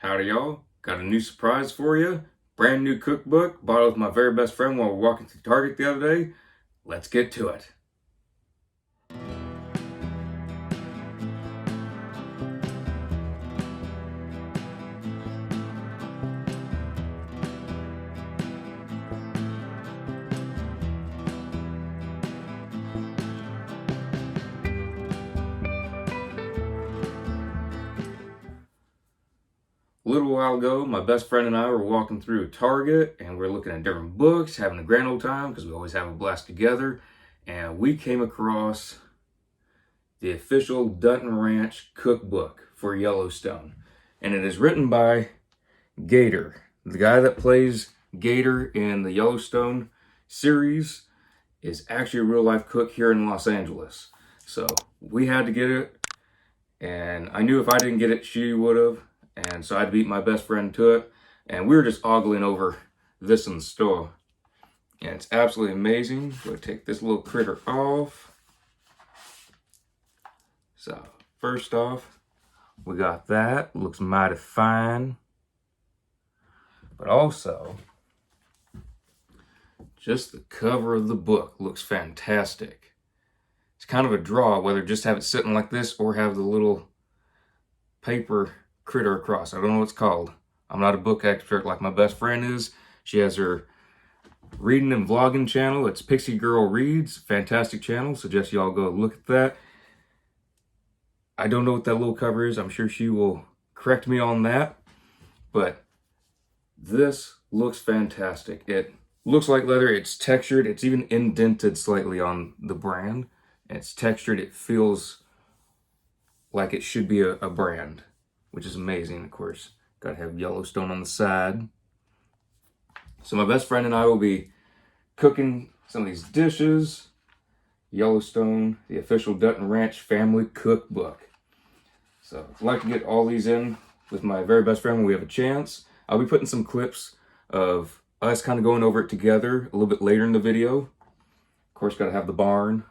Howdy y'all, got a new surprise for you. Brand new cookbook, bought it with my very best friend while we were walking through Target the other day. Let's get to it. A little while ago, my best friend and I were walking through Target and we're looking at different books, having a grand old time because we always have a blast together. And we came across the official Dutton Ranch cookbook for Yellowstone. And it is written by Gator. The guy that plays Gator in the Yellowstone series is actually a real life cook here in Los Angeles. So we had to get it. And I knew if I didn't get it, she would have. And so I beat my best friend to it. And we were just ogling over this in the store. And it's absolutely amazing. I'm going to take this little critter off. So first off, we got that. Looks mighty fine. But also, just the cover of the book looks fantastic. It's kind of a draw, whether just have it sitting like this or have the little paper critter across. I don't know what it's called. I'm not a book expert like my best friend is. She has her reading and vlogging channel. It's Pixie Girl Reads. Fantastic channel. Suggest y'all go look at that. I don't know what that little cover is. I'm sure she will correct me on that. But this looks fantastic. It looks like leather. It's textured. It's even indented slightly on the brand. It's textured. It feels like it should be a brand, which is amazing. Of course, got to have Yellowstone on the side. So my best friend and I will be cooking some of these dishes. Yellowstone, the official Dutton Ranch family cookbook. So I'd like to get all these in with my very best friend when we have a chance. I'll be putting some clips of us kind of going over it together a little bit later in the video. Of course, got to have the barn.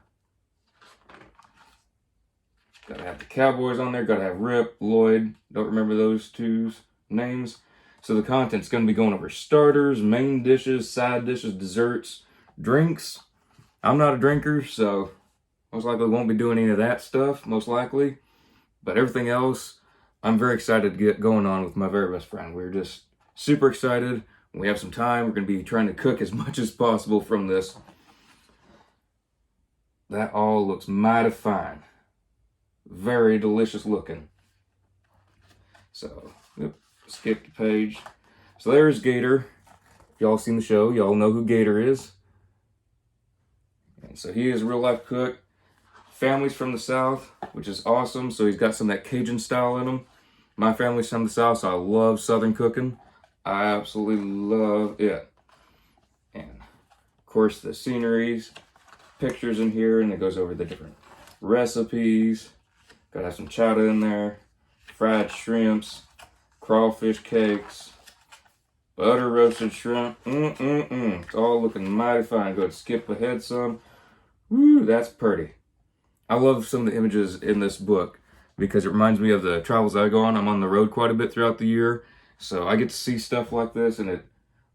Got to have the Cowboys on there. Got to have Rip, Lloyd. Don't remember those two's names. So the content's going to be going over starters, main dishes, side dishes, desserts, drinks. I'm not a drinker, so most likely won't be doing any of that stuff, most likely. But everything else, I'm very excited to get going on with my very best friend. We're just super excited. When we have some time, we're going to be trying to cook as much as possible from this. That all looks mighty fine. Very delicious looking. So, skip the page. So there's Gator. Y'all seen the show. Y'all know who Gator is. And so he is a real life cook. Family's from the South, which is awesome. So he's got some of that Cajun style in him. My family's from the South, so I love Southern cooking. I absolutely love it. And of course the sceneries, pictures in here, and it goes over the different recipes. Gotta have some chowder in there, fried shrimps, crawfish cakes, butter roasted shrimp. It's all looking mighty fine. Go ahead and skip ahead some. Woo, that's pretty. I love some of the images in this book because it reminds me of the travels I go on. I'm on the road quite a bit throughout the year, so I get to see stuff like this, and it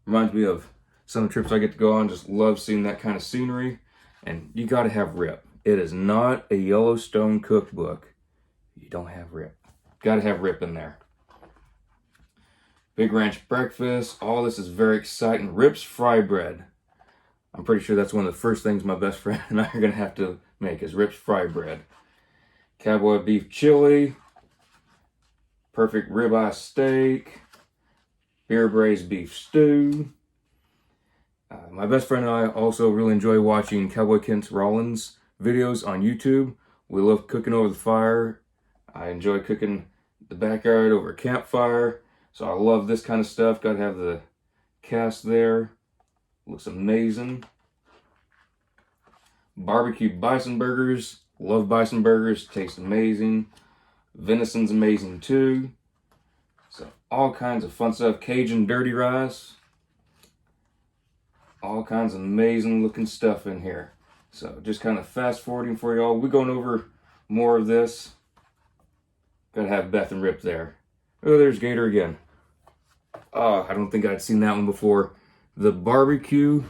reminds me of some of the trips I get to go on. Just love seeing that kind of scenery. And you gotta have Rip. It is not a Yellowstone cookbook. You don't have Rip. Gotta have Rip in there. Big Ranch breakfast. All this is very exciting. Rip's fry bread. I'm pretty sure that's one of the first things my best friend and I are gonna have to make is Rip's fry bread. Cowboy beef chili. Perfect ribeye steak. Beer braised beef stew. My best friend and I also really enjoy watching Cowboy Kent Rollins videos on YouTube. We love cooking over the fire. I enjoy cooking the backyard over a campfire. So I love this kind of stuff. Got to have the cast there. Looks amazing. Barbecue bison burgers. Love bison burgers. Taste amazing. Venison's amazing too. So all kinds of fun stuff. Cajun dirty rice. All kinds of amazing looking stuff in here. So just kind of fast forwarding for y'all. We're going over more of this. Gotta have Beth and Rip there. Oh, there's Gator again. Oh, I don't think I'd seen that one before. The barbecue.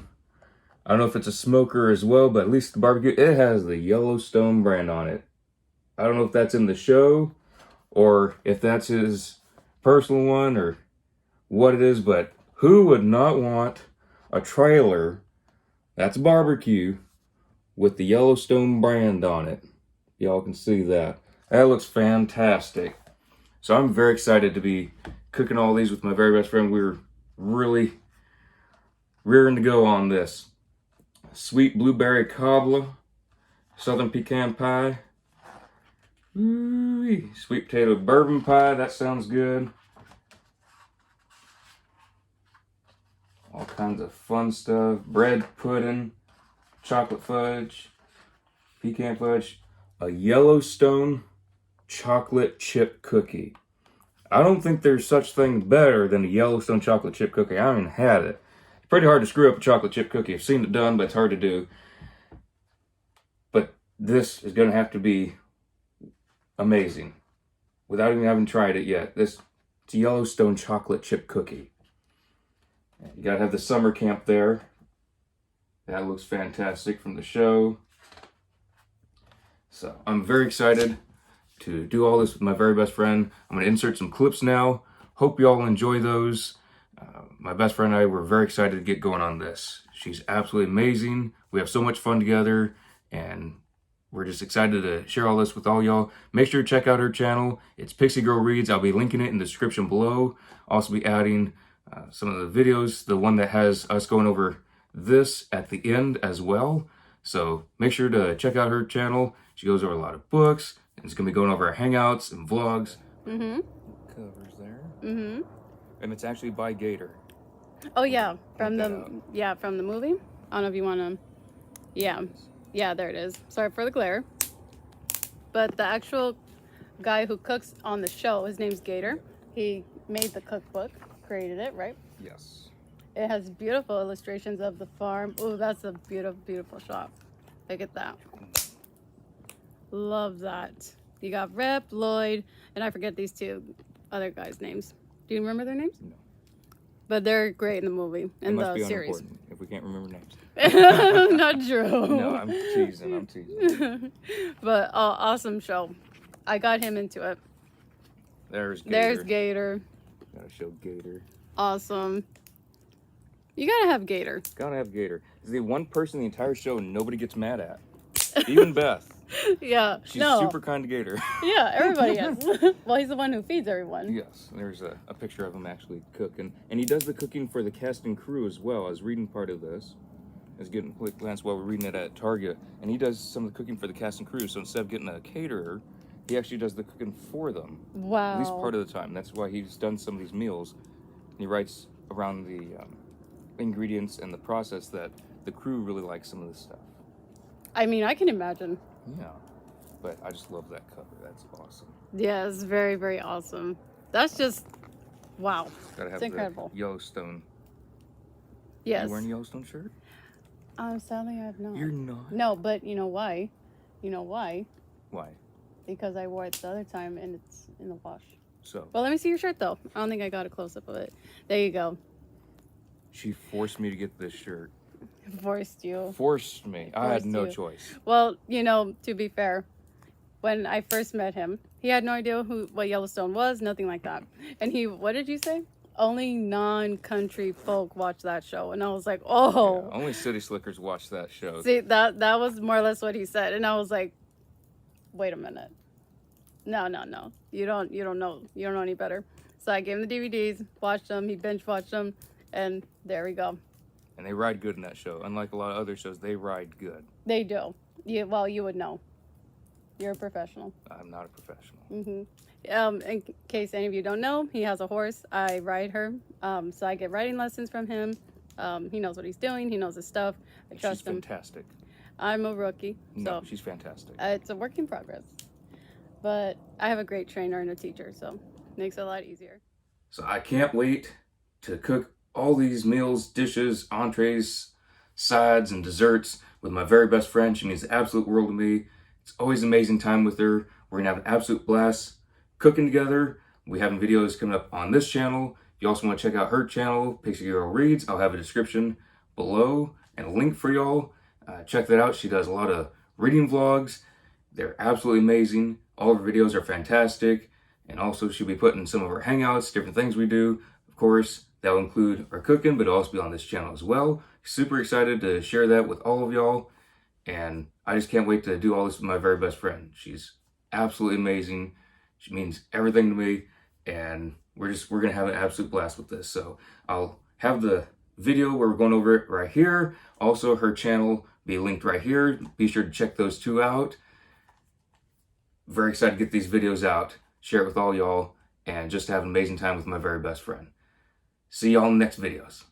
I don't know if it's a smoker as well, but at least the barbecue, it has the Yellowstone brand on it. I don't know if that's in the show or if that's his personal one or what it is, but who would not want a trailer that's barbecue with the Yellowstone brand on it? Y'all can see that. That looks fantastic. So I'm very excited to be cooking all these with my very best friend. We're really rearing to go on this. Sweet blueberry cobbler, southern pecan pie, ooh, sweet potato bourbon pie, that sounds good. All kinds of fun stuff. Bread pudding, chocolate fudge, pecan fudge, a Yellowstone chocolate chip cookie. I don't think there's such thing better than a Yellowstone chocolate chip cookie. I haven't had it. It's pretty hard to screw up a chocolate chip cookie. I've seen it done, but it's hard to do. But this is going to have to be amazing. Without even having tried it yet. It's a Yellowstone chocolate chip cookie. You got to have the summer camp there. That looks fantastic from the show. So I'm very excited to do all this with my very best friend. I'm going to insert some clips now. Hope you all enjoy those. My best friend and I were very excited to get going on this. She's absolutely amazing. We have so much fun together, and we're just excited to share all this with all y'all. Make sure to check out her channel. It's Pixie Girl Reads. I'll be linking it in the description below. Also be adding some of the videos, the one that has us going over this at the end as well. So make sure to check out her channel. She goes over a lot of books, and it's going to be going over our hangouts and vlogs. Covers there. And it's actually by Gator. Oh yeah, from the movie. I don't know if you want to. Yeah, there it is. Sorry for the glare. But the actual guy who cooks on the show, his name's Gator. He made the cookbook, created it, right? Yes. It has beautiful illustrations of the farm. Oh, that's a beautiful, beautiful shot. Look at that. Love that. You got Rip, Lloyd, and I forget these two other guys' names. Do you remember their names? No. But they're great in the movie, in the series. If we can't remember names. Not true. No, I'm teasing. But awesome show. I got him into it. There's Gator. Gotta show Gator. Awesome. You gotta have Gator. Gotta have Gator. He's the one person in the entire show nobody gets mad at. Even Beth. Yeah. She's super kind to Gator. Yeah, everybody is. Well, he's the one who feeds everyone. Yes. There's a picture of him actually cooking. And he does the cooking for the cast and crew as well. I was reading part of this. I was getting a quick glance while we're reading it at Target. And he does some of the cooking for the cast and crew. So instead of getting a caterer, he actually does the cooking for them. Wow. At least part of the time. That's why he's done some of these meals. And he writes around the ingredients and the process that the crew really likes some of this stuff. I mean, I can imagine. Yeah. But I just love that cover. That's awesome. Yeah, it's very, very awesome. That's just, wow. Gotta have it's incredible. The Yellowstone. Yes. You wearing a Yellowstone shirt? Sadly, I have not. You're not? No, but you know why? You know why? Why? Because I wore it the other time and it's in the wash. So. Well, let me see your shirt though. I don't think I got a close up of it. There you go. She forced me to get this shirt. Forced you. Forced me. I had no choice. Well, you know, to be fair, when I first met him, he had no idea what Yellowstone was, nothing like that. And what did you say? Only non-country folk watch that show. And I was like, oh. Yeah, only city slickers watch that show. See, that was more or less what he said. And I was like, wait a minute. No. You don't know. You don't know any better. So I gave him the DVDs, watched them, he binge watched them, and there we go. And they ride good in that show. Unlike a lot of other shows, they ride good. They do. Well, you would know. You're a professional. I'm not a professional. In case any of you don't know, he has a horse. I ride her. So I get riding lessons from him. He knows what he's doing. He knows his stuff. I trust him. She's fantastic. I'm a rookie. No, she's fantastic. It's a work in progress. But I have a great trainer and a teacher, so it makes it a lot easier. So I can't wait to cook all these meals, dishes, entrees, sides, and desserts with my very best friend. She means the absolute world to me. It's always an amazing time with her. We're going to have an absolute blast cooking together, We have videos coming up on this channel. If you also want to check out her channel, Pixie Girl Reads, I'll have a description below and a link for y'all. Check that out. She does a lot of reading vlogs. They're absolutely amazing. All of her videos are fantastic. And also she'll be putting some of our hangouts, different things we do. Of course, that will include our cooking, but it'll also be on this channel as well. Super excited to share that with all of y'all. And I just can't wait to do all this with my very best friend. She's absolutely amazing. She means everything to me. And we're going to have an absolute blast with this. So I'll have the video where we're going over it right here. Also, her channel be linked right here. Be sure to check those two out. Very excited to get these videos out, share it with all y'all, and just have an amazing time with my very best friend. See y'all in the next videos.